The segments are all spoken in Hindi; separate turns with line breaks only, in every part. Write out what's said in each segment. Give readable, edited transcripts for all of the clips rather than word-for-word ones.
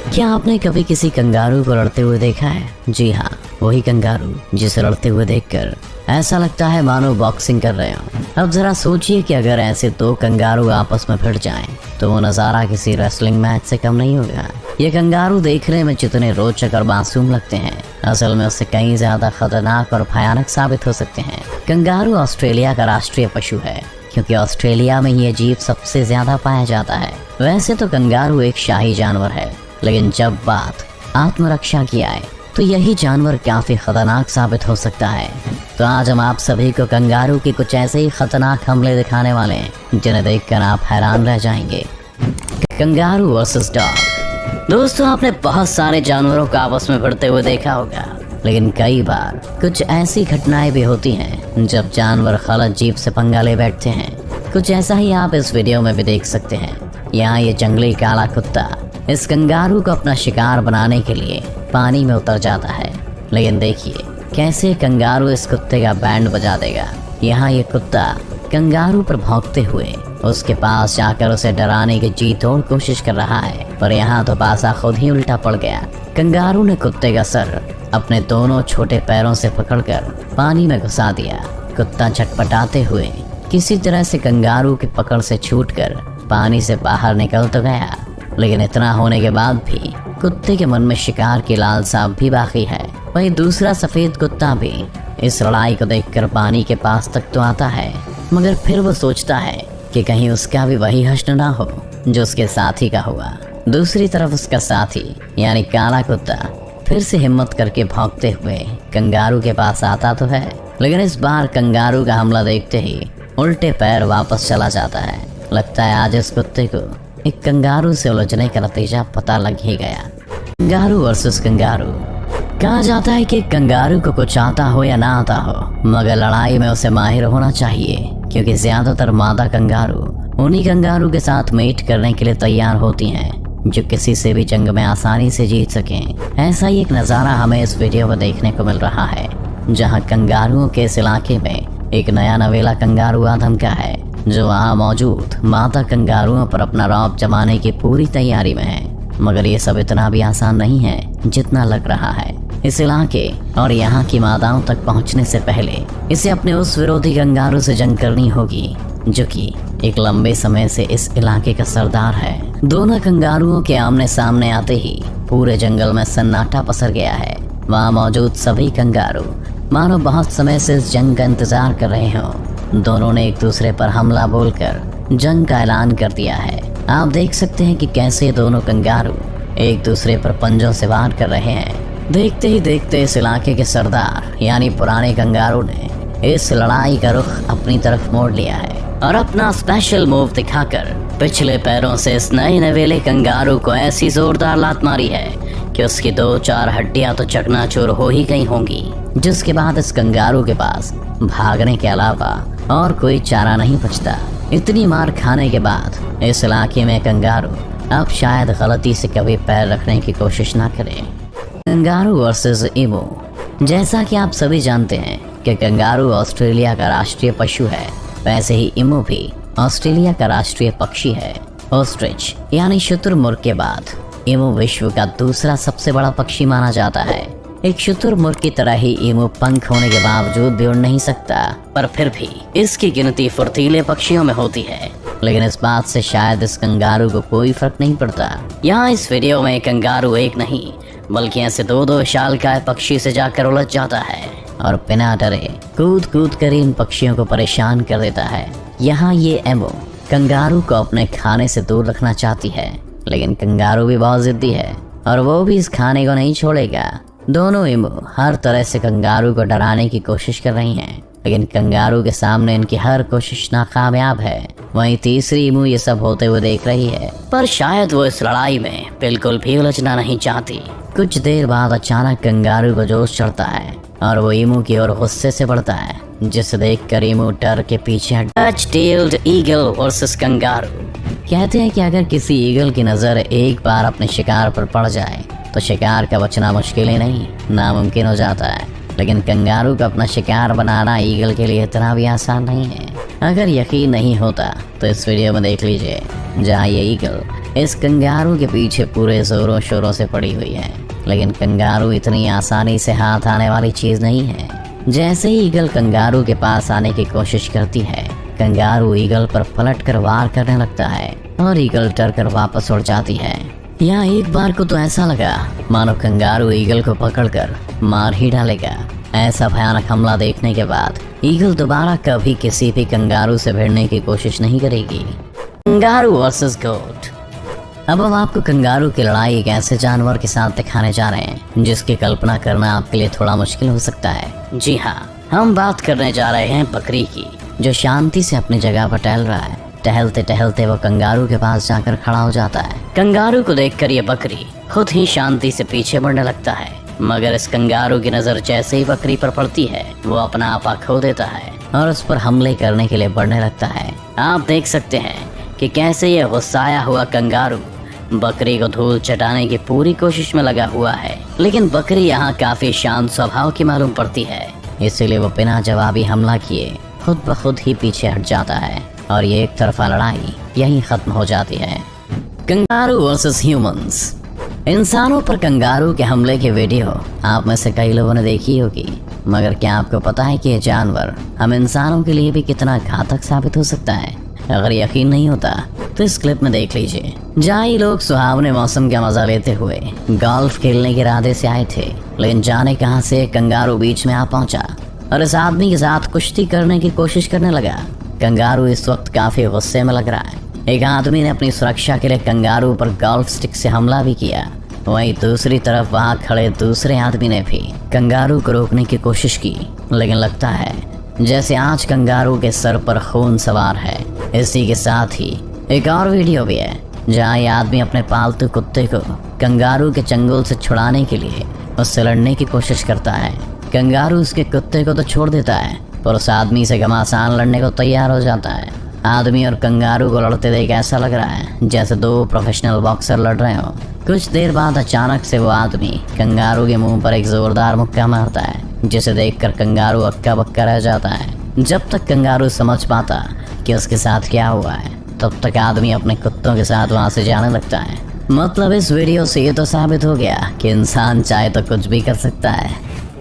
क्या आपने कभी किसी कंगारू को लड़ते हुए देखा है? जी हाँ, वही कंगारू जिसे लड़ते हुए देखकर ऐसा लगता है मानो बॉक्सिंग कर रहे हो। अब जरा सोचिए कि अगर ऐसे दो कंगारू आपस में भिड़ जाएं, तो वो नज़ारा किसी रेसलिंग मैच से कम नहीं होगा। ये कंगारू देखने में जितने रोचक और मासूम लगते हैं, असल में उससे कहीं ज्यादा खतरनाक और भयानक साबित हो सकते हैं। कंगारू ऑस्ट्रेलिया का राष्ट्रीय पशु है, क्योंकि ऑस्ट्रेलिया में ये जीव सबसे ज्यादा पाया जाता है। वैसे तो कंगारू एक शाही जानवर है, लेकिन जब बात आत्मरक्षा की आए तो यही जानवर काफी खतरनाक साबित हो सकता है। तो आज हम आप सभी को कंगारू के कुछ ऐसे ही खतरनाक हमले दिखाने वाले हैं जिन्हें देखकर आप हैरान रह जाएंगे। Kangaroo versus dog. दोस्तों, आपने बहुत सारे जानवरों को आपस में भिड़ते हुए देखा होगा, लेकिन कई बार कुछ ऐसी घटनाएं भी होती हैं जब जानवर गलत जीव से पंगा ले बैठते हैं। कुछ ऐसा ही आप इस वीडियो में भी देख सकते हैं। यहाँ ये जंगली काला कुत्ता इस कंगारू को अपना शिकार बनाने के लिए पानी में उतर जाता है, लेकिन देखिए कैसे कंगारू इस कुत्ते का बैंड बजा देगा। यहाँ ये कुत्ता कंगारू पर भौंकते हुए उसके पास जाकर उसे डराने की जी तोड़ कोशिश कर रहा है, पर यहाँ तो पासा खुद ही उल्टा पड़ गया। कंगारू ने कुत्ते का सर अपने दोनों छोटे पैरों से पकड़कर पानी में घुसा दिया। कुत्ता छटपटाते हुए किसी तरह से कंगारू की पकड़ से छूटकर पानी से बाहर निकल तो गया, लेकिन इतना होने के बाद भी कुत्ते के मन में शिकार की लालसा भी बाकी है। वहीं दूसरा सफेद कुत्ता भी इस लड़ाई को देखकर पानी के पास तक तो आता है, मगर फिर वो सोचता है कि कहीं उसका भी वही हश्र ना हो जो उसके साथी का हुआ। दूसरी तरफ उसका साथी यानी काला कुत्ता फिर से हिम्मत करके भौंकते हुए कंगारू के पास आता तो है, लेकिन इस बार कंगारू का हमला देखते ही उल्टे पैर वापस चला जाता है। लगता है आज इस कुत्ते को एक कंगारू से उलझने का नतीजा पता लग ही गया। Kangaroo versus kangaroo. कहा जाता है कि कंगारू को कुछ आता हो या ना आता हो, मगर लड़ाई में उसे माहिर होना चाहिए, क्योंकि ज्यादातर मादा कंगारू उन्हीं कंगारू के साथ मेट करने के लिए तैयार होती हैं जो किसी से भी जंग में आसानी से जीत सकें। ऐसा ही एक नज़ारा हमें इस वीडियो में देखने को मिल रहा है, जहां कंगारुओं के इस इलाके में एक नया नवेला कंगारू आ धमका है, जो वहाँ मौजूद मादा कंगारुओं पर अपना रौब जमाने की पूरी तैयारी में है। मगर ये सब इतना भी आसान नहीं है जितना लग रहा है। इस इलाके और यहाँ की मादाओं तक पहुँचने से पहले इसे अपने उस विरोधी कंगारू से जंग करनी होगी, जो कि एक लंबे समय से इस इलाके का सरदार है। दोनों कंगारुओं के आमने सामने आते ही पूरे जंगल में सन्नाटा पसर गया है। वहाँ मौजूद सभी कंगारू मानो बहुत समय से इस जंग का इंतजार कर रहे हों। दोनों ने एक दूसरे पर हमला बोलकर जंग का ऐलान कर दिया है। आप देख सकते हैं कि कैसे दोनों कंगारू एक दूसरे पर पंजों से वार कर रहे हैं। देखते ही देखते इस इलाके के सरदार यानी पुराने कंगारू ने इस लड़ाई का रुख अपनी तरफ मोड़ लिया है और अपना स्पेशल मूव दिखाकर पिछले पैरों से इस नए नवेले कंगारू को ऐसी जोरदार लात मारी है कि उसकी 2-4 हड्डियां तो चकनाचूर हो ही गई होंगी। जिसके बाद इस कंगारू के पास भागने के अलावा और कोई चारा नहीं बचता। इतनी मार खाने के बाद इस इलाके में कंगारू अब शायद गलती से कभी पैर रखने की कोशिश ना करे। Kangaroo versus emu. जैसा कि आप सभी जानते हैं कि कंगारू ऑस्ट्रेलिया का राष्ट्रीय पशु है, वैसे ही ईमू भी ऑस्ट्रेलिया का राष्ट्रीय पक्षी है। ऑस्ट्रिच यानी शुतुरमुर्ग के बाद ईमू विश्व का दूसरा सबसे बड़ा पक्षी माना जाता है। एक शुतुरमुर्ग की तरह ही ईमू पंख होने के बावजूद भी उड़ नहीं सकता, पर फिर भी इसकी गिनती फुर्तीले पक्षियों में होती है। लेकिन इस बात से शायद इस कंगारू को कोई फर्क नहीं पड़ता। यहाँ इस वीडियो में कंगारू एक नहीं बल्कि ऐसे 2-2 शालकाय पक्षी से जाकर उलझ जाता है और बिना डरे कूद कूद कर इन पक्षियों को परेशान कर देता है। यहाँ ये ईमू कंगारू को अपने खाने से दूर रखना चाहती है, लेकिन कंगारू भी बहुत जिद्दी है और वो भी इस खाने को नहीं छोड़ेगा। दोनों ईमू हर तरह से कंगारू को डराने की कोशिश कर रही हैं, लेकिन कंगारू के सामने इनकी हर कोशिश नाकामयाब है। वहीं तीसरी ईमू ये सब होते हुए देख रही है, पर शायद वो इस लड़ाई में बिल्कुल भी उलझना नहीं चाहती। कुछ देर बाद अचानक कंगारू को जोश चढ़ता है और वो ईमू की ओर गुस्से से बढ़ता है, जिसे देखकर ईमू डर के पीछे Dutch tailed eagle versus kangaroo. कहते हैं कि अगर किसी ईगल की नजर एक बार अपने शिकार पर पड़ जाए तो शिकार का बचना मुश्किल ही नहीं नामुमकिन हो जाता है, लेकिन कंगारू को अपना शिकार बनाना ईगल के लिए इतना भी आसान नहीं है। अगर यकीन नहीं होता तो इस वीडियो में देख लीजिए, जहाँ ये ईगल इस कंगारू के पीछे पूरे जोरों शोरों से पड़ी हुई है। लेकिन कंगारू इतनी आसानी से हाथ आने वाली चीज नहीं है। जैसे ही ईगल कंगारू के पास आने की कोशिश करती है, कंगारू ईगल पर पलटकर वार करने लगता है और ईगल डर कर वापस उड़ जाती है। यहाँ एक बार को तो ऐसा लगा मानो कंगारू ईगल को पकड़कर मार ही डालेगा। ऐसा भयानक हमला देखने के बाद ईगल दोबारा कभी किसी भी कंगारू से भिड़ने की कोशिश नहीं करेगी। कंगारू वर्सेस गोट। अब हम आपको कंगारू की लड़ाई एक ऐसे जानवर के साथ दिखाने जा रहे हैं जिसकी कल्पना करना आपके लिए थोड़ा मुश्किल हो सकता है। जी हाँ, हम बात करने जा रहे हैं बकरी की, जो शांति से अपनी जगह पर टहल रहा है। टहलते टहलते वो कंगारू के पास जाकर खड़ा हो जाता है। कंगारू को देखकर ये बकरी खुद ही शांति से पीछे बढ़ने लगता है, मगर इस कंगारू की नजर जैसे ही बकरी पर पड़ती है, वो अपना आपा खो देता है और उस पर हमले करने के लिए बढ़ने लगता है। आप देख सकते हैं कि कैसे ये गुस्साया हुआ कंगारू बकरी को धूल चटाने की पूरी कोशिश में लगा हुआ है। लेकिन बकरी यहाँ काफी शांत स्वभाव की मालूम पड़ती है, इसीलिए वो बिना जवाबी हमला किए खुद ब खुद ही पीछे हट जाता है और ये एक तरफा लड़ाई यहीं खत्म हो जाती है। Kangaroo versus humans. इंसानों पर कंगारू के हमले की वीडियो आप में से कई लोगों ने देखी होगी, मगर क्या आपको पता है कि ये जानवर हम इंसानों के लिए भी कितना घातक साबित हो सकता है? अगर यकीन नहीं होता तो इस क्लिप में देख लीजिए, जहाँ ये लोग सुहावने मौसम का मजा लेते हुए गोल्फ खेलने के इरादे से आए थे, लेकिन जाने कहां से कंगारू बीच में आ पहुंचा और इस आदमी के साथ कुश्ती करने की कोशिश करने लगा। कंगारू इस वक्त काफी गुस्से में लग रहा है। एक आदमी ने अपनी सुरक्षा के लिए कंगारू पर गोल्फ स्टिक से हमला भी किया। वहीं दूसरी तरफ वहां खड़े दूसरे आदमी ने भी कंगारू को रोकने की कोशिश की, लेकिन लगता है जैसे आज कंगारू के सर पर खून सवार है। इसी के साथ ही एक और वीडियो भी है जहाँ ये आदमी अपने पालतू कुत्ते को कंगारू के चंगुल से छुड़ाने के लिए उससे लड़ने की कोशिश करता है। कंगारू उसके कुत्ते को तो छोड़ देता है, पर उस आदमी से घमासान लड़ने को तैयार हो जाता है। आदमी और कंगारू को लड़ते देख ऐसा लग रहा है जैसे दो प्रोफेशनल बॉक्सर लड़ रहे हो। कुछ देर बाद अचानक से वो आदमी कंगारू के मुंह पर एक जोरदार मुक्का मारता है, जिसे देखकर कंगारू अक्का बक्का रह जाता है। जब तक कंगारू समझ पाता कि उसके साथ क्या हुआ है, तब तक आदमी अपने कुत्तों के साथ वहां से जाने लगता है। मतलब इस वीडियो से ये तो साबित हो गया कि इंसान चाहे तो कुछ भी कर सकता है।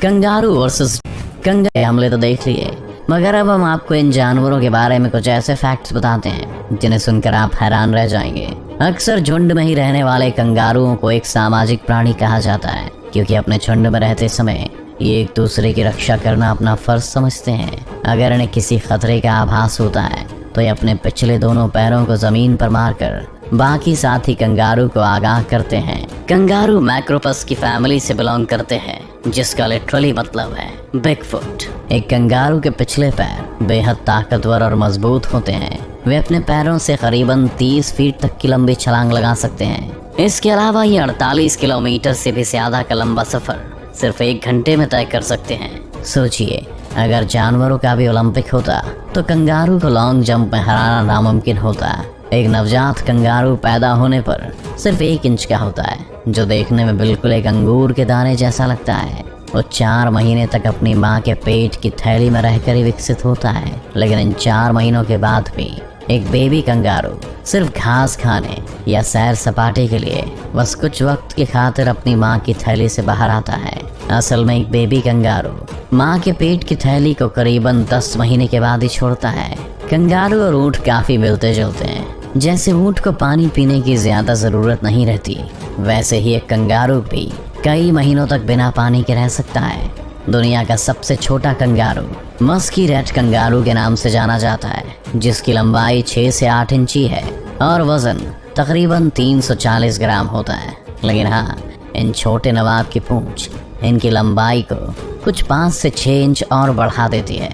कंगारू वर्सेस कंगारू हमले तो देख लिए, मगर अब हम आपको इन जानवरों के बारे में कुछ ऐसे फैक्ट्स बताते हैं जिन्हें सुनकर आप हैरान रह जाएंगे। अक्सर झुंड में ही रहने वाले कंगारुओं को एक सामाजिक प्राणी कहा जाता है, क्योंकि अपने झुंड में रहते समय ये एक दूसरे की रक्षा करना अपना फर्ज समझते हैं। अगर इन्हें किसी खतरे का आभास होता है तो ये अपने पिछले दोनों पैरों को जमीन पर मारकर बाकी साथी कंगारू को आगाह करते हैं। कंगारू मैक्रोपस की फैमिली से बिलोंग करते हैं, जिसका लिटरली मतलब है बिग फुट। एक कंगारू के पिछले पैर बेहद ताकतवर और मजबूत होते हैं। वे अपने पैरों से करीबन 30 फीट तक की लंबी छलांग लगा सकते हैं। इसके अलावा ये 48 किलोमीटर से भी ज्यादा का लंबा सफर सिर्फ 1 घंटे में तय कर सकते हैं। सोचिए, अगर जानवरों का भी ओलंपिक होता तो कंगारू को लॉन्ग जंप में हराना नामुमकिन होता। एक नवजात कंगारू पैदा होने पर सिर्फ 1 इंच का होता है, जो देखने में बिल्कुल एक अंगूर के दाने जैसा लगता है। वो 4 महीने तक अपनी माँ के पेट की थैली में रहकर ही विकसित होता है, लेकिन इन 4 महीनों के बाद भी एक बेबी कंगारू सिर्फ घास खाने या सैर सपाटे के लिए बस कुछ वक्त की खातिर अपनी माँ की थैली से बाहर आता है। असल में एक बेबी कंगारू माँ के पेट की थैली को करीबन 10 महीने के बाद ही छोड़ता है। कंगारू और ऊंट काफी मिलते जुलते हैं। जैसे ऊंट को पानी पीने की ज्यादा जरूरत नहीं रहती, वैसे ही एक कंगारू भी कई महीनों तक बिना पानी के रह सकता है। दुनिया का सबसे छोटा कंगारू मस्की रैट कंगारू के नाम से जाना जाता है, जिसकी लंबाई 6 से 8 इंची है और वजन तकरीबन 340 ग्राम होता है। लेकिन हाँ, इन छोटे नवाब की पूंछ इनकी लंबाई को कुछ 5 से 6 इंच और बढ़ा देती है।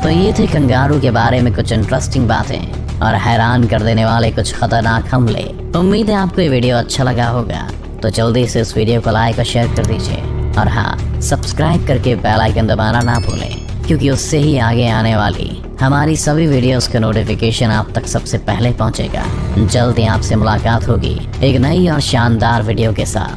तो ये थे कंगारू के बारे में कुछ इंटरेस्टिंग बातें और हैरान कर देने वाले कुछ खतरनाक हमले। उम्मीद है आपको ये वीडियो अच्छा लगा होगा, तो जल्दी से इस वीडियो को लाइक और शेयर कर दीजिए। और हाँ, सब्सक्राइब करके बेल आइकन दबाना ना भूलें, क्योंकि उससे ही आगे आने वाली हमारी सभी वीडियोस का नोटिफिकेशन आप तक सबसे पहले पहुंचेगा। जल्द ही आपसे मुलाकात होगी एक नई और शानदार वीडियो के साथ।